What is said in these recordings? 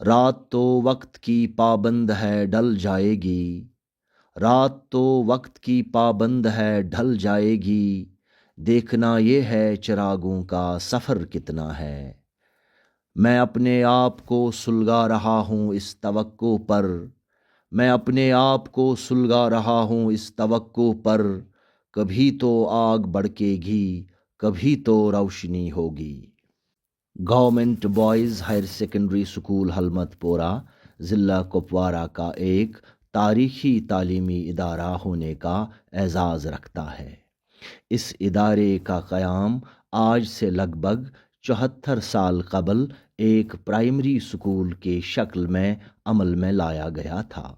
رات تو وقت کی پابند ہے ڈل جائے گی، رات تو وقت کی پابند ہے ڈھل جائے گی، دیکھنا یہ ہے چراغوں کا سفر کتنا ہے۔ میں اپنے آپ کو سلگا رہا ہوں اس توقع پر، میں اپنے آپ کو سلگا رہا ہوں اس توقع پر، کبھی تو آگ بڑکے گی، کبھی تو روشنی ہوگی۔ Government boys higher secondary school Halmatpora ضلع کپوارہ کا ایک تاریخی تعلیمی ادارہ ہونے کا اعزاز رکھتا ہے۔ اس ادارے کا قیام آج سے لگ بھگ 74 سال قبل ایک پرائمری اسکول کی شکل میں عمل میں لایا گیا تھا،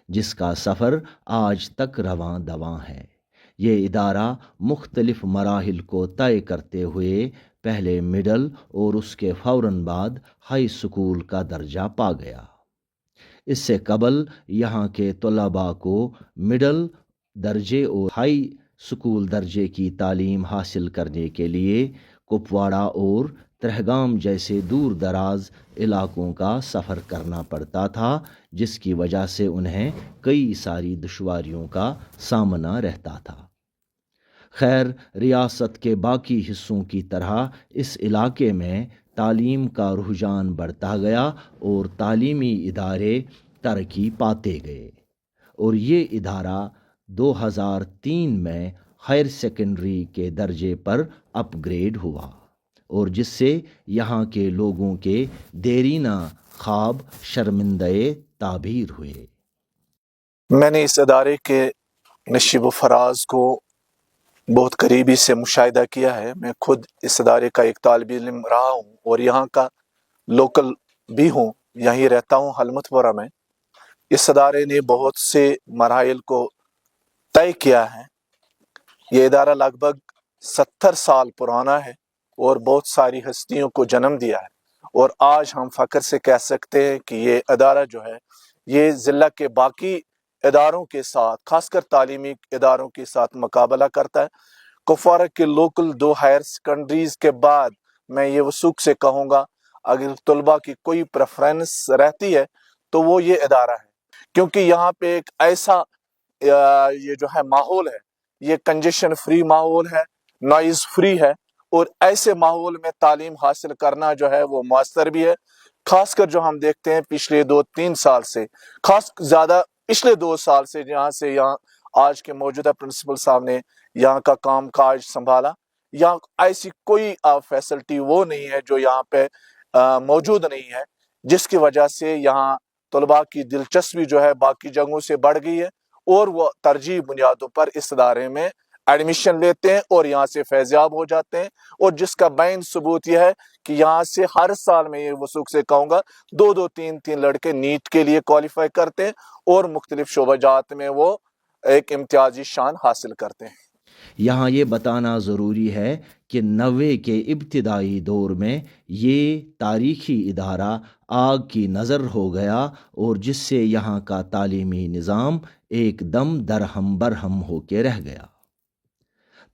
جس کا سفر آج تک رواں دواں ہے۔ یہ ادارہ مختلف مراحل کو طے کرتے ہوئے پہلے مڈل اور اس کے فوراً بعد ہائی اسکول کا درجہ پا گیا۔ اس سے قبل یہاں کے طلباء کو مڈل درجے اور ہائی اسکول درجے کی تعلیم حاصل کرنے کے لیے کپواڑہ اور ترہگام جیسے دور دراز علاقوں کا سفر کرنا پڑتا تھا، جس کی وجہ سے انہیں کئی ساری دشواریوں کا سامنا رہتا تھا۔ خیر، ریاست کے باقی حصوں کی طرح اس علاقے میں تعلیم کا رجحان بڑھتا گیا اور تعلیمی ادارے ترقی پاتے گئے، اور یہ ادارہ 2003 میں ہائر سیکنڈری کے درجے پر اپ گریڈ ہوا، اور جس سے یہاں کے لوگوں کے دیرینہ خواب شرمندہ تعبیر ہوئے۔ میں نے اس ادارے کے نشیب و فراز کو بہت قریبی سے مشاہدہ کیا ہے۔ میں خود اس ادارے کا ایک طالب علم رہا ہوں اور یہاں کا لوکل بھی ہوں، یہیں رہتا ہوں ہلمت پورہ میں۔ اس ادارے نے بہت سے مراحل کو طے کیا ہے۔ یہ ادارہ لگ بھگ 70 سال پرانا ہے اور بہت ساری ہستیوں کو جنم دیا ہے، اور آج ہم فخر سے کہہ سکتے ہیں کہ یہ ادارہ جو ہے یہ ضلع کے باقی اداروں کے ساتھ، خاص کر تعلیمی اداروں کے ساتھ مقابلہ کرتا ہے۔ کپوارہ کے لوکل 2 ہائر سیکنڈریز کے بعد میں یہ وثوق سے کہوں گا، اگر طلباء کی کوئی پریفرنس رہتی ہے تو وہ یہ ادارہ ہے، کیونکہ یہاں پہ ایک ایسا یہ جو ہے ماحول ہے، یہ کنجیشن فری ماحول ہے، نوائز فری ہے، اور ایسے ماحول میں تعلیم حاصل کرنا جو ہے وہ مؤثر بھی ہے۔ خاص کر جو ہم دیکھتے ہیں پچھلے 2-3 سال سے، خاص زیادہ پچھلے 2 سال سے، یہاں آج کے موجودہ پرنسپل صاحب نے یہاں کا کام کاج سنبھالا، یہاں ایسی کوئی فیسلٹی وہ نہیں ہے جو یہاں پہ موجود نہیں ہے، جس کی وجہ سے یہاں طلباء کی دلچسپی جو ہے باقی جگہوں سے بڑھ گئی ہے، اور وہ ترجیح بنیادوں پر اس ادارے میں ایڈمیشن لیتے ہیں اور یہاں سے فیضیاب ہو جاتے ہیں، اور جس کا بین ثبوت یہ ہے کہ یہاں سے ہر سال میں یہ وثوق سے کہوں گا 2-3 لڑکے نیٹ کے لیے کوالیفائی کرتے ہیں اور مختلف شعبہ جات میں وہ ایک امتیازی شان حاصل کرتے ہیں۔ یہاں یہ بتانا ضروری ہے کہ 90 کے ابتدائی دور میں یہ تاریخی ادارہ آگ کی نظر ہو گیا، اور جس سے یہاں کا تعلیمی نظام ایک دم درہم برہم ہو کے رہ گیا۔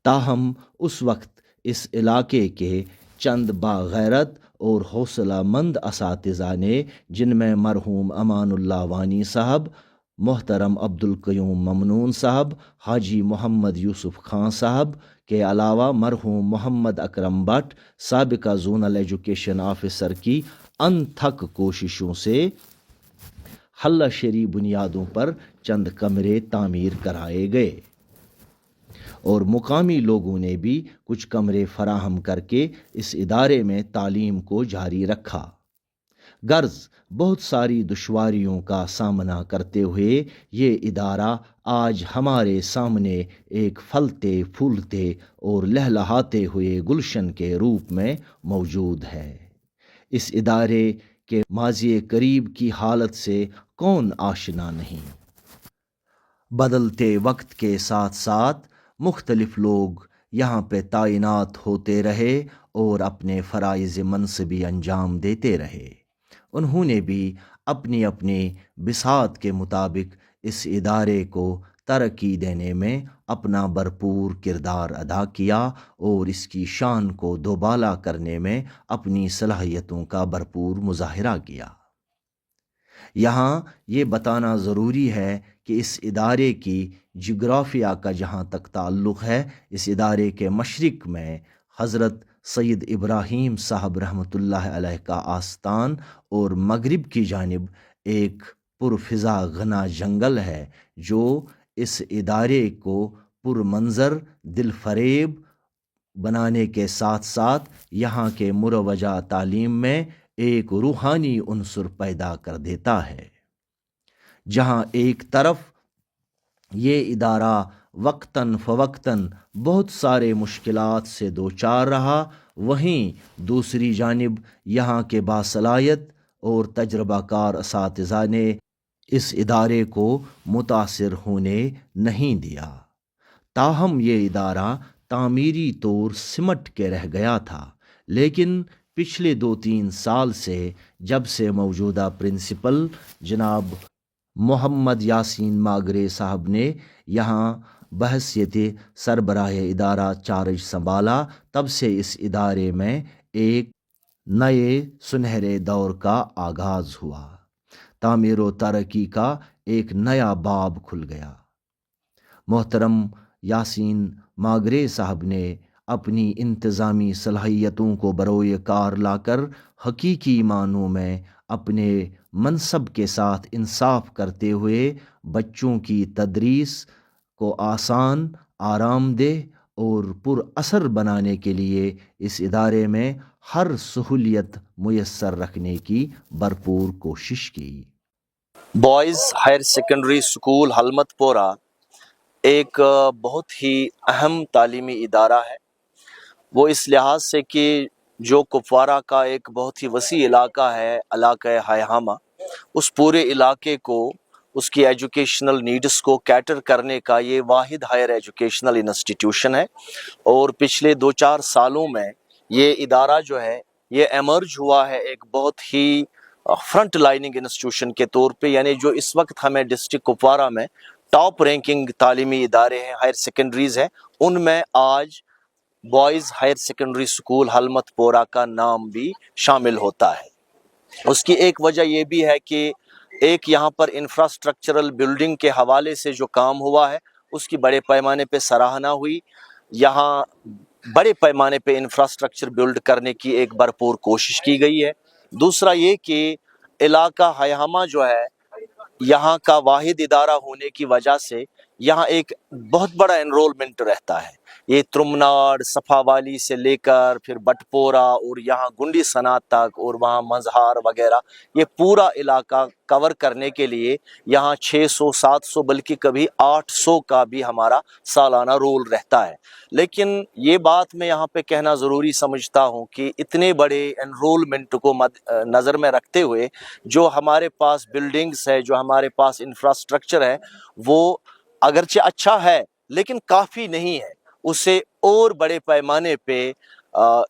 تاہم اس وقت اس علاقے کے چند باغیرت اور حوصلہ مند اساتذہ نے، جن میں مرحوم امان اللہ وانی صاحب، محترم عبدالقیوم ممنون صاحب، حاجی محمد یوسف خان صاحب کے علاوہ مرحوم محمد اکرم بٹ سابقہ زونل ایجوکیشن آفیسر کی انتھک کوششوں سے حلہ شری بنیادوں پر چند کمرے تعمیر کرائے گئے، اور مقامی لوگوں نے بھی کچھ کمرے فراہم کر کے اس ادارے میں تعلیم کو جاری رکھا۔ غرض بہت ساری دشواریوں کا سامنا کرتے ہوئے یہ ادارہ آج ہمارے سامنے ایک پھلتے پھولتے اور لہلہاتے ہوئے گلشن کے روپ میں موجود ہے۔ اس ادارے کے ماضی قریب کی حالت سے کون آشنا نہیں؟ بدلتے وقت کے ساتھ ساتھ مختلف لوگ یہاں پہ تعینات ہوتے رہے اور اپنے فرائض منصبی انجام دیتے رہے۔ انہوں نے بھی اپنی اپنی بساط کے مطابق اس ادارے کو ترقی دینے میں اپنا بھرپور کردار ادا کیا، اور اس کی شان کو دوبالا کرنے میں اپنی صلاحیتوں کا بھرپور مظاہرہ کیا۔ یہاں یہ بتانا ضروری ہے کہ اس ادارے کی جغرافیہ کا جہاں تک تعلق ہے، اس ادارے کے مشرق میں حضرت سید ابراہیم صاحب رحمۃ اللہ علیہ کا آستان، اور مغرب کی جانب ایک پرفضا غنا جنگل ہے جو اس ادارے کو پرمنظر، دل فریب بنانے کے ساتھ ساتھ یہاں کے مروجہ تعلیم میں ایک روحانی عنصر پیدا کر دیتا ہے۔ جہاں ایک طرف یہ ادارہ وقتاً فوقتاً بہت سارے مشکلات سے دوچار رہا، وہیں دوسری جانب یہاں کے باصلاحیت اور تجربہ کار اساتذہ نے اس ادارے کو متاثر ہونے نہیں دیا۔ تاہم یہ ادارہ تعمیری طور سمٹ کے رہ گیا تھا، لیکن پچھلے 2-3 سال سے جب سے موجودہ پرنسپل جناب محمد یاسین ماگرے صاحب نے یہاں بحیثیت سربراہ ادارہ چارج سنبھالا، تب سے اس ادارے میں ایک نئے سنہرے دور کا آغاز ہوا۔ تعمیر و ترقی کا ایک نیا باب کھل گیا۔ محترم یاسین ماگرے صاحب نے اپنی انتظامی صلاحیتوں کو بروئے کار لا کر حقیقی معنوں میں اپنے منصب کے ساتھ انصاف کرتے ہوئے بچوں کی تدریس کو آسان، آرام دہ اور پر اثر بنانے کے لیے اس ادارے میں ہر سہولیت میسر رکھنے کی بھرپور کوشش کی۔ بوائز ہائر سیکنڈری اسکول حلمت پورہ ایک بہت ہی اہم تعلیمی ادارہ ہے۔ وہ اس لحاظ سے کہ جو کپوارہ کا ایک بہت ہی وسیع علاقہ ہے، علاقہ ہائیہامہ، اس پورے علاقے کو، اس کی ایجوکیشنل نیڈس کو کیٹر کرنے کا یہ واحد ہائر ایجوکیشنل انسٹیٹیوشن ہے، اور پچھلے 2-4 سالوں میں یہ ادارہ جو ہے یہ ایمرج ہوا ہے ایک بہت ہی فرنٹ لائننگ انسٹیٹیوشن کے طور پہ، یعنی جو اس وقت ہمیں ڈسٹرکٹ کپوارہ میں ٹاپ رینکنگ تعلیمی ادارے ہیں، ہائر سیکنڈریز ہیں، ان میں آج بوائز ہائر سیکنڈری اسکول حلمت پورہ کا نام بھی شامل ہوتا ہے۔ اس کی ایک وجہ یہ بھی ہے کہ ایک یہاں پر انفراسٹرکچرل بلڈنگ کے حوالے سے جو کام ہوا ہے اس کی بڑے پیمانے پہ سراہنا ہوئی۔ یہاں بڑے پیمانے پہ انفراسٹرکچر بلڈ کرنے کی ایک بھرپور کوشش کی گئی ہے۔ دوسرا یہ کہ علاقہ ہائیہامہ جو ہے یہاں کا واحد ادارہ ہونے کی وجہ سے یہاں ایک بہت بڑا انرولمنٹ رہتا ہے۔ یہ ترمناڑ، صفاوالی سے لے کر پھر بٹ پورہ اور یہاں گنڈی صنعت تک اور وہاں مزہار وغیرہ، یہ پورا علاقہ کور کرنے کے لیے یہاں 600-700 بلکہ کبھی 800 کا بھی ہمارا سالانہ رول رہتا ہے۔ لیکن یہ بات میں یہاں پہ کہنا ضروری سمجھتا ہوں کہ اتنے بڑے انرولمنٹ کو نظر میں رکھتے ہوئے جو ہمارے پاس بلڈنگز ہے، جو ہمارے پاس انفراسٹرکچر ہے، وہ اگرچہ اچھا ہے لیکن کافی نہیں ہے، اسے اور بڑے پیمانے پہ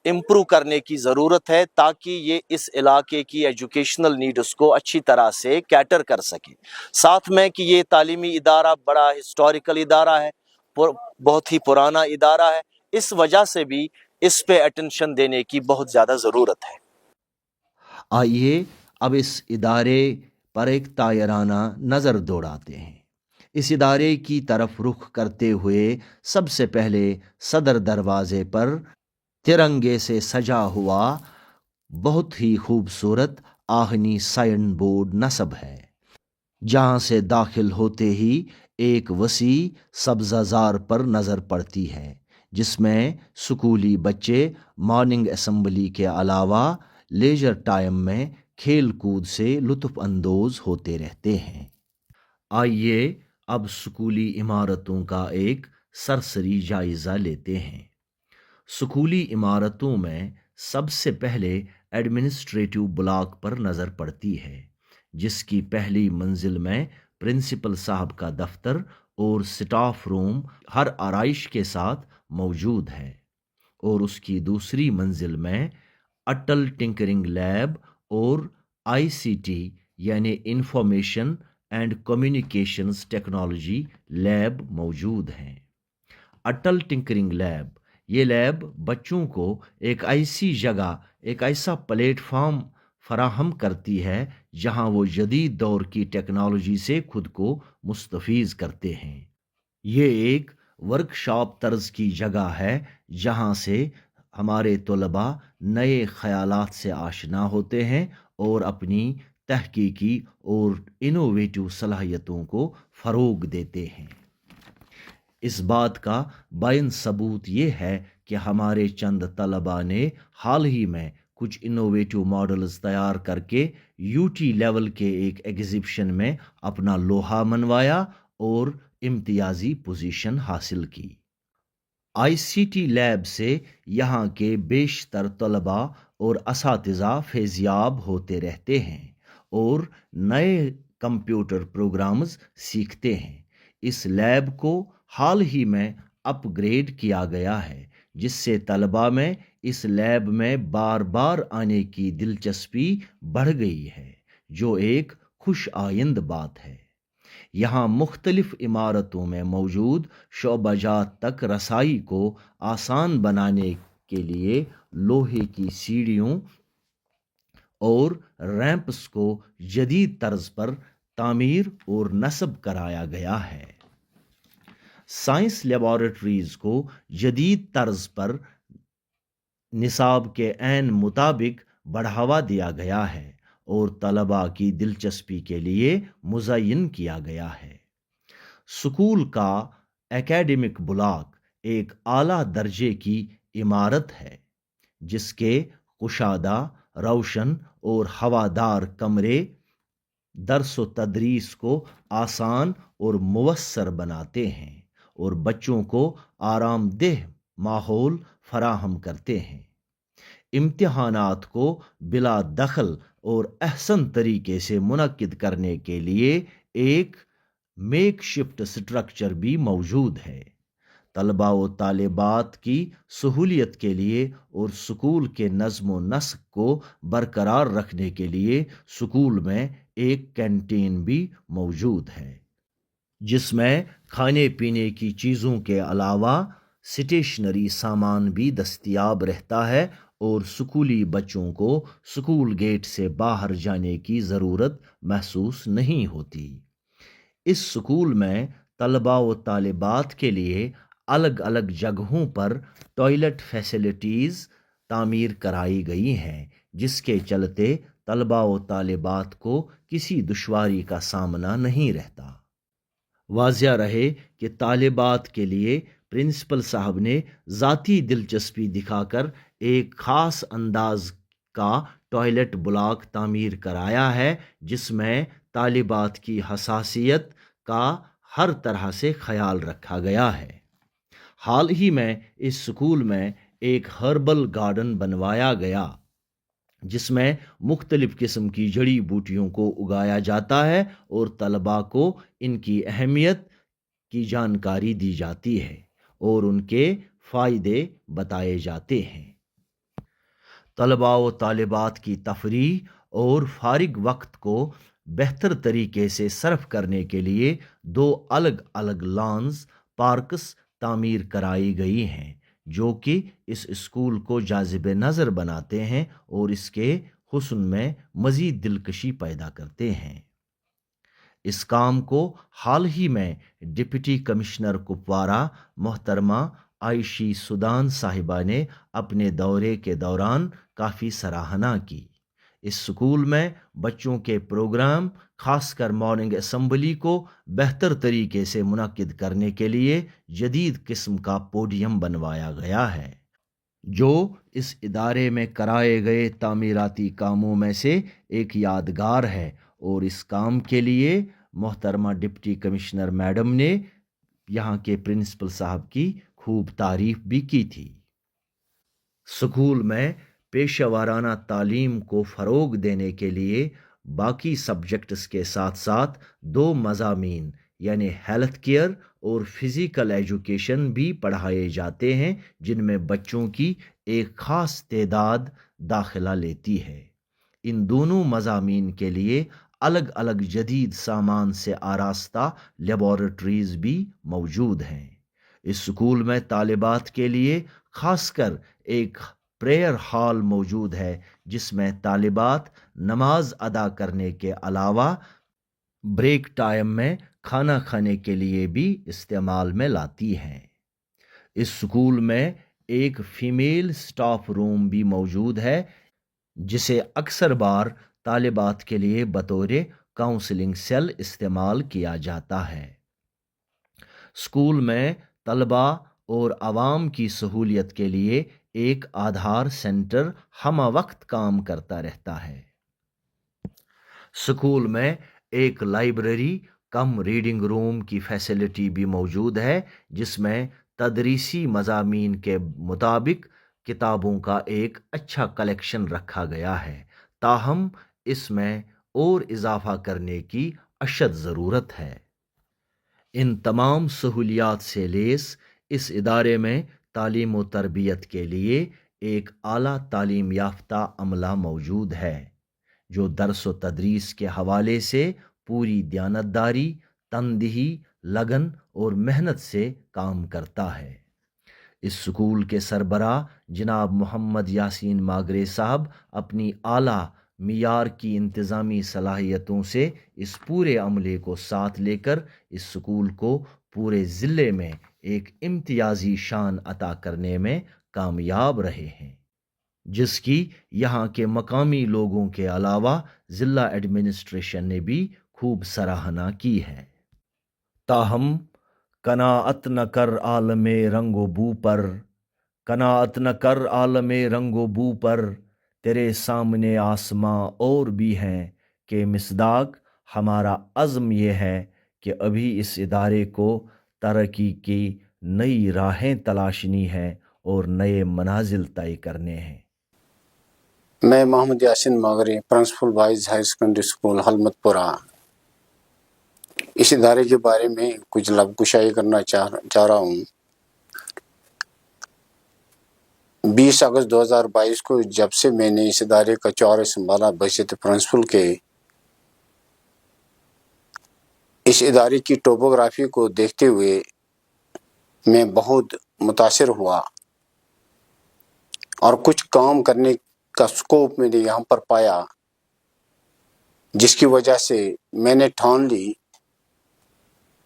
امپروو کرنے کی ضرورت ہے تاکہ یہ اس علاقے کی ایجوکیشنل نیڈس کو اچھی طرح سے کیٹر کر سکے۔ ساتھ میں کہ یہ تعلیمی ادارہ بڑا ہسٹوریکل ادارہ ہے، بہت ہی پرانا ادارہ ہے، اس وجہ سے بھی اس پہ اٹینشن دینے کی بہت زیادہ ضرورت ہے۔ آئیے اب اس ادارے پر ایک طائرانہ نظر دوڑاتے ہیں۔ اس ادارے کی طرف رخ کرتے ہوئے سب سے پہلے صدر دروازے پر ترنگے سے سجا ہوا بہت ہی خوبصورت آہنی سائن بورڈ نصب ہے، جہاں سے داخل ہوتے ہی ایک وسیع سبزہ زار پر نظر پڑتی ہے، جس میں سکولی بچے مارننگ اسمبلی کے علاوہ لیجر ٹائم میں کھیل کود سے لطف اندوز ہوتے رہتے ہیں۔ آئیے اب سکولی عمارتوں کا ایک سرسری جائزہ لیتے ہیں۔ سکولی عمارتوں میں سب سے پہلے ایڈمنسٹریٹو بلاک پر نظر پڑتی ہے، جس کی پہلی منزل میں پرنسپل صاحب کا دفتر اور سٹاف روم ہر آرائش کے ساتھ موجود ہے، اور اس کی دوسری منزل میں اٹل ٹنکرنگ لیب اور آئی سی ٹی یعنی information and communications technology lab موجود ہیں۔ اٹل ٹنکرنگ لیب، یہ لیب بچوں کو ایک ایسی جگہ، ایک ایسا پلیٹ فارم فراہم کرتی ہے جہاں وہ جدید دور کی ٹیکنالوجی سے خود کو مستفیض کرتے ہیں۔ یہ ایک ورکشاپ طرز کی جگہ ہے جہاں سے ہمارے طلباء نئے خیالات سے آشنا ہوتے ہیں اور اپنی تحقیقی اور انوویٹو صلاحیتوں کو فروغ دیتے ہیں۔ اس بات کا بائن ثبوت یہ ہے کہ ہمارے چند طلباء نے حال ہی میں کچھ انوویٹو ماڈلز تیار کر کے UT لیول کے ایک ایگزیبیشن میں اپنا لوہا منوایا اور امتیازی پوزیشن حاصل کی۔ ICT لیب سے یہاں کے بیشتر طلباء اور اساتذہ فیضیاب ہوتے رہتے ہیں اور نئے کمپیوٹر پروگرامز سیکھتے ہیں۔ اس لیب کو حال ہی میں اپ گریڈ کیا گیا ہے، جس سے طلباء میں اس لیب میں بار بار آنے کی دلچسپی بڑھ گئی ہے، جو ایک خوش آئند بات ہے۔ یہاں مختلف عمارتوں میں موجود شعبہ جات تک رسائی کو آسان بنانے کے لیے لوہے کی سیڑھیوں اور ریمپس کو جدید طرز پر تعمیر اور نصب کرایا گیا ہے۔ سائنس لیبارٹریز کو جدید طرز پر نصاب کے عین مطابق بڑھاوا دیا گیا ہے اور طلباء کی دلچسپی کے لیے مزین کیا گیا ہے۔ اسکول کا اکیڈمک بلاک ایک اعلیٰ درجے کی عمارت ہے جس کے کشادہ، روشن اور ہوادار کمرے درس و تدریس کو آسان اور مؤثر بناتے ہیں اور بچوں کو آرام دہ ماحول فراہم کرتے ہیں۔ امتحانات کو بلا دخل اور احسن طریقے سے منعقد کرنے کے لیے ایک میک شفٹ سٹرکچر بھی موجود ہے۔ طلباء و طالبات کی سہولیت کے لیے اور اسکول کے نظم و نسق کو برقرار رکھنے کے لیے اسکول میں ایک کینٹین بھی موجود ہے، جس میں کھانے پینے کی چیزوں کے علاوہ اسٹیشنری سامان بھی دستیاب رہتا ہے اور اسکولی بچوں کو اسکول گیٹ سے باہر جانے کی ضرورت محسوس نہیں ہوتی۔ اس اسکول میں طلباء و طالبات کے لیے الگ الگ جگہوں پر ٹوائلٹ فیسلٹیز تعمیر کرائی گئی ہیں، جس کے چلتے طلباء و طالبات کو کسی دشواری کا سامنا نہیں رہتا۔ واضح رہے کہ طالبات کے لیے پرنسپل صاحب نے ذاتی دلچسپی دکھا کر ایک خاص انداز کا ٹوائلٹ بلاک تعمیر کرایا ہے، جس میں طالبات کی حساسیت کا ہر طرح سے خیال رکھا گیا ہے۔ حال ہی میں اس اسکول میں ایک ہربل گارڈن بنوایا گیا جس میں مختلف قسم کی جڑی بوٹیوں کو اگایا جاتا ہے اور طلباء کو ان کی اہمیت کی جانکاری دی جاتی ہے اور ان کے فائدے بتائے جاتے ہیں۔ طلباء و طالبات کی تفریح اور فارغ وقت کو بہتر طریقے سے صرف کرنے کے لیے 2 الگ الگ لانز پارکس تعمیر کرائی گئی ہیں، جو کہ اس اسکول کو جاذب نظر بناتے ہیں اور اس کے حسن میں مزید دلکشی پیدا کرتے ہیں۔ اس کام کو حال ہی میں ڈپٹی کمشنر کپوارہ محترمہ عائشی سودان صاحبہ نے اپنے دورے کے دوران کافی سراہنا کی۔ اس اسکول میں بچوں کے پروگرام، خاص کر مارننگ اسمبلی کو بہتر طریقے سے منعقد کرنے کے لیے جدید قسم کا پوڈیم بنوایا گیا ہے، جو اس ادارے میں کرائے گئے تعمیراتی کاموں میں سے ایک یادگار ہے، اور اس کام کے لیے محترمہ ڈپٹی کمشنر میڈم نے یہاں کے پرنسپل صاحب کی خوب تعریف بھی کی تھی۔ اسکول میں پیشہ ورانہ تعلیم کو فروغ دینے کے لیے باقی سبجیکٹس کے ساتھ ساتھ 2 مضامین یعنی ہیلتھ کیئر اور فزیکل ایجوکیشن بھی پڑھائے جاتے ہیں، جن میں بچوں کی ایک خاص تعداد داخلہ لیتی ہے۔ ان دونوں مضامین کے لیے الگ الگ جدید سامان سے آراستہ لیبارٹریز بھی موجود ہیں۔ اس اسکول میں طالبات کے لیے خاص کر ایک پریئر ہال موجود ہے جس میں طالبات نماز ادا کرنے کے علاوہ بریک ٹائم میں کھانا کھانے کے لیے بھی استعمال میں لاتی ہیں۔ اس سکول میں ایک فیمیل سٹاف روم بھی موجود ہے جسے اکثر بار طالبات کے لیے بطور کاؤنسلنگ سیل استعمال کیا جاتا ہے۔ اسکول میں طلباء اور عوام کی سہولیت کے لیے ایک آدھار سینٹر ہمہ وقت کام کرتا رہتا ہے۔ اسکول میں ایک لائبریری کم ریڈنگ روم کی فیسلٹی بھی موجود ہے جس میں تدریسی مضامین کے مطابق کتابوں کا ایک اچھا کلیکشن رکھا گیا ہے، تاہم اس میں اور اضافہ کرنے کی اشد ضرورت ہے۔ ان تمام سہولیات سے لیس اس ادارے میں تعلیم و تربیت کے لیے ایک اعلیٰ تعلیم یافتہ عملہ موجود ہے جو درس و تدریس کے حوالے سے پوری دیانتداری، تندہی، لگن اور محنت سے کام کرتا ہے۔ اس سکول کے سربراہ جناب محمد یاسین ماگرے صاحب اپنی اعلیٰ معیار کی انتظامی صلاحیتوں سے اس پورے عملے کو ساتھ لے کر اس سکول کو پورے ضلع میں ایک امتیازی شان عطا کرنے میں کامیاب رہے ہیں، جس کی یہاں کے مقامی لوگوں کے علاوہ ضلع ایڈمنسٹریشن نے بھی خوب سراہنا کی ہے۔ تاہم قناعت نہ کر عالم رنگ و بو پر، قناعت نہ کر عالم رنگ و بو پر، تیرے سامنے آسماں اور بھی ہیں کہ مصداق ہمارا عزم یہ ہے کہ ابھی اس ادارے کو ترقی کی نئی راہیں تلاشنی ہے اور نئے منازل طے کرنے ہیں۔ میں Mohammad Yasin Magray, principal boys higher secondary school Halmatpora, اس ادارے کے بارے میں کچھ لفظ گشائی کرنا چاہ رہا ہوں۔ 20 اگست 2022 کو جب سے میں نے اس ادارے کا چارج سنبھالا بحیثیت پرنسپل کے، اس ادارے کی ٹوپوگرافی کو دیکھتے ہوئے میں بہت متاثر ہوا اور کچھ کام کرنے کا سکوپ میں نے یہاں پر پایا، جس کی وجہ سے میں نے ٹھان لی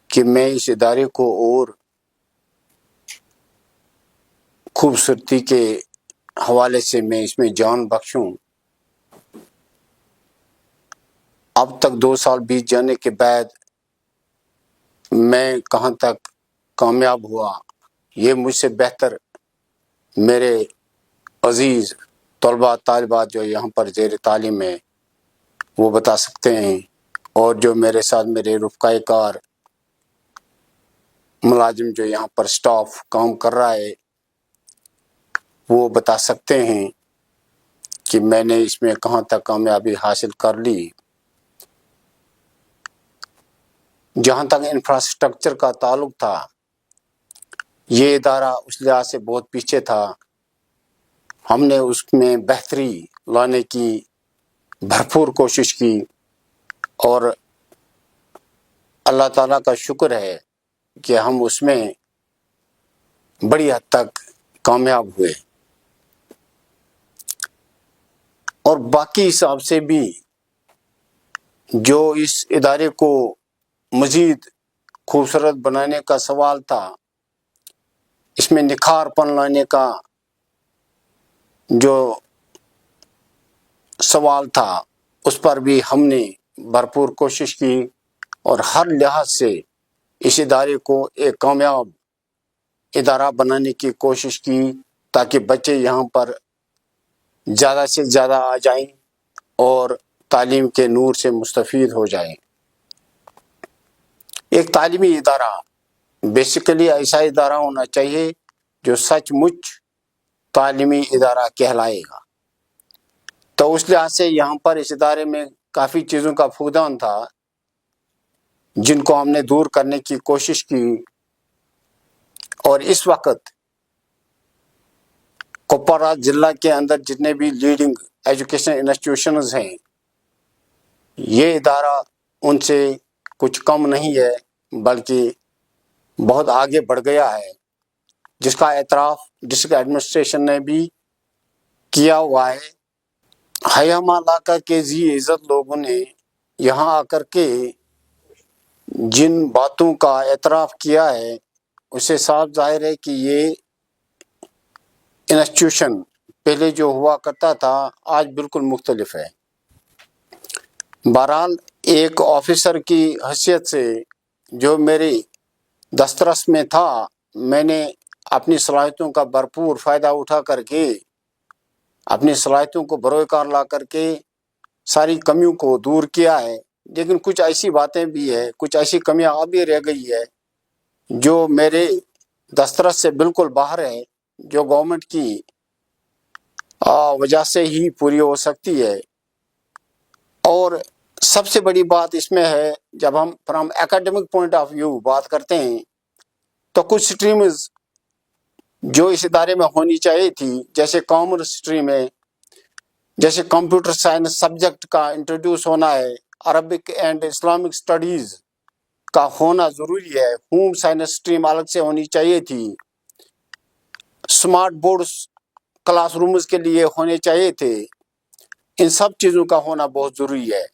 کہ میں اس ادارے کو اور خوبصورتی کے حوالے سے میں اس میں جان بخشوں۔ اب تک 2 سال بیت جانے کے بعد میں کہاں تک کامیاب ہوا، یہ مجھ سے بہتر میرے عزیز طلباء طالبات جو یہاں پر زیر تعلیم ہیں وہ بتا سکتے ہیں، اور جو میرے ساتھ میرے رفقائے کار ملازم جو یہاں پر سٹاف کام کر رہا ہے وہ بتا سکتے ہیں کہ میں نے اس میں کہاں تک کامیابی حاصل کر لی۔ جہاں تک انفراسٹرکچر کا تعلق تھا، یہ ادارہ اس لحاظ سے بہت پیچھے تھا، ہم نے اس میں بہتری لانے کی بھرپور کوشش کی اور اللہ تعالیٰ کا شکر ہے کہ ہم اس میں بڑی حد تک کامیاب ہوئے، اور باقی حساب سے بھی جو اس ادارے کو مزید خوبصورت بنانے کا سوال تھا، اس میں نکھار پن لانے کا جو سوال تھا، اس پر بھی ہم نے بھرپور کوشش کی اور ہر لحاظ سے اس ادارے کو ایک کامیاب ادارہ بنانے کی کوشش کی تاکہ بچے یہاں پر زیادہ سے زیادہ آ جائیں اور تعلیم کے نور سے مستفید ہو جائیں۔ ایک تعلیمی ادارہ بیسیکلی ایسا ادارہ ہونا چاہیے جو سچ مچ تعلیمی ادارہ کہلائے گا۔ تو اس لحاظ سے یہاں پر اس ادارے میں کافی چیزوں کا فقدان تھا جن کو ہم نے دور کرنے کی کوشش کی، اور اس وقت کپواڑہ ضلع کے اندر جتنے بھی لیڈنگ ایجوکیشن انسٹیٹیوشنز ہیں، یہ ادارہ ان سے کچھ کم نہیں ہے بلکہ بہت آگے بڑھ گیا ہے، جس کا اعتراف ڈسٹرکٹ ایڈمنسٹریشن نے بھی کیا ہوا ہے۔ حیام علاقہ کے ذی عزت لوگوں نے یہاں آ کر کے جن باتوں کا اعتراف کیا ہے اس سے صاف ظاہر ہے کہ یہ انسٹیٹیوشن پہلے جو ہوا کرتا تھا آج بالکل مختلف ہے۔ بہرحال ایک آفیسر کی حیثیت سے جو میری دسترس میں تھا، میں نے اپنی صلاحیتوں کا بھرپور فائدہ اٹھا کر کے، اپنی صلاحیتوں کو بروئے کار لا کر کے ساری کمیوں کو دور کیا ہے۔ لیکن کچھ ایسی باتیں بھی ہیں، کچھ ایسی کمیاں ابھی رہ گئی ہے جو میرے دسترس سے بالکل باہر ہے، جو گورنمنٹ کی وجہ سے ہی پوری ہو سکتی ہے۔ اور سب سے بڑی بات اس میں ہے، جب ہم فرام ایکیڈمک پوائنٹ آف ویو بات کرتے ہیں تو کچھ سٹریمز جو اس ادارے میں ہونی چاہیے تھی، جیسے کامرس اسٹریم ہے، جیسے کمپیوٹر سائنس سبجیکٹ کا انٹروڈیوس ہونا ہے، عربک اینڈ اسلامک اسٹڈیز کا ہونا ضروری ہے، ہوم سائنس اسٹریم الگ سے ہونی چاہیے تھی، اسمارٹ بورڈز کلاس رومز کے لیے ہونے چاہیے تھے، ان سب چیزوں کا ہونا بہت ضروری ہے۔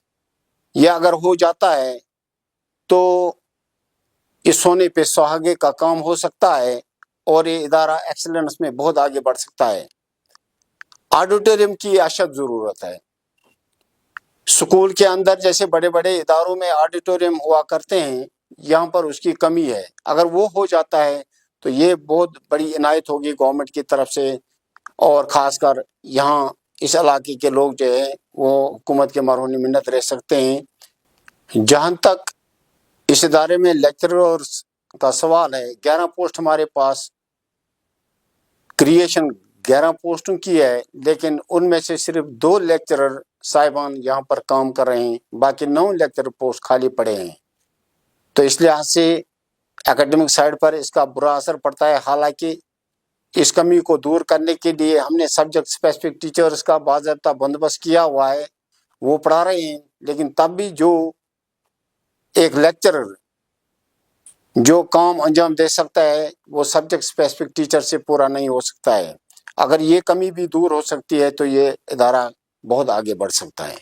یہ اگر ہو جاتا ہے تو اس سونے پہ سہاگے کا کام ہو سکتا ہے اور یہ ادارہ ایکسلنس میں بہت آگے بڑھ سکتا ہے۔ آڈیٹوریم کی اشد ضرورت ہے۔ اسکول کے اندر جیسے بڑے بڑے اداروں میں آڈیٹوریم ہوا کرتے ہیں، یہاں پر اس کی کمی ہے۔ اگر وہ ہو جاتا ہے تو یہ بہت بڑی عنایت ہوگی گورنمنٹ کی طرف سے، اور خاص کر یہاں اس علاقے کے لوگ جو ہیں وہ حکومت کے مرہون منت رہ سکتے ہیں۔ جہاں تک اس ادارے میں لیکچررز کا سوال ہے، 11 پوسٹ ہمارے پاس کریشن 11 پوسٹوں کی ہے، لیکن ان میں سے صرف 2 لیکچرر صاحبان یہاں پر کام کر رہے ہیں، باقی 9 لیکچرر پوسٹ خالی پڑے ہیں۔ تو اس لحاظ سے ایکیڈمک سائڈ پر اس کا برا اثر پڑتا ہے۔ حالانکہ اس کمی کو دور کرنے کے لیے ہم نے سبجیکٹ اسپیسیفک ٹیچرز کا باضابطہ بندوبست کیا ہوا ہے، وہ پڑھا رہے ہیں، لیکن تب بھی جو ایک لیکچرر جو کام انجام دے سکتا ہے وہ سبجیکٹ اسپیسیفک ٹیچر سے پورا نہیں ہو سکتا ہے۔ اگر یہ کمی بھی دور ہو سکتی ہے تو یہ ادارہ بہت آگے بڑھ سکتا ہے۔